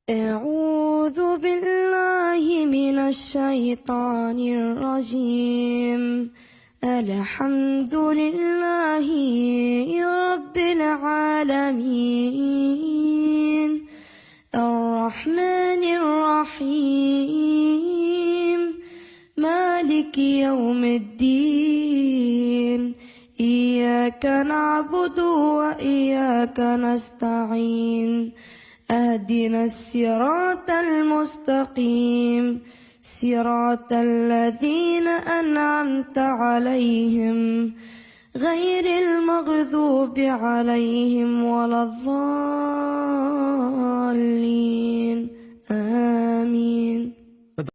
أعوذ بالله من الشيطان الرجيم. الحمد لله رب العالمين، الرحمن الرحيم، مالك يوم الدين. إياك نعبد وإياك نستعين، اهدنا الصراط المستقيم، صراط الذين أنعمت عليهم غير المغضوب عليهم ولا الضالين. آمين.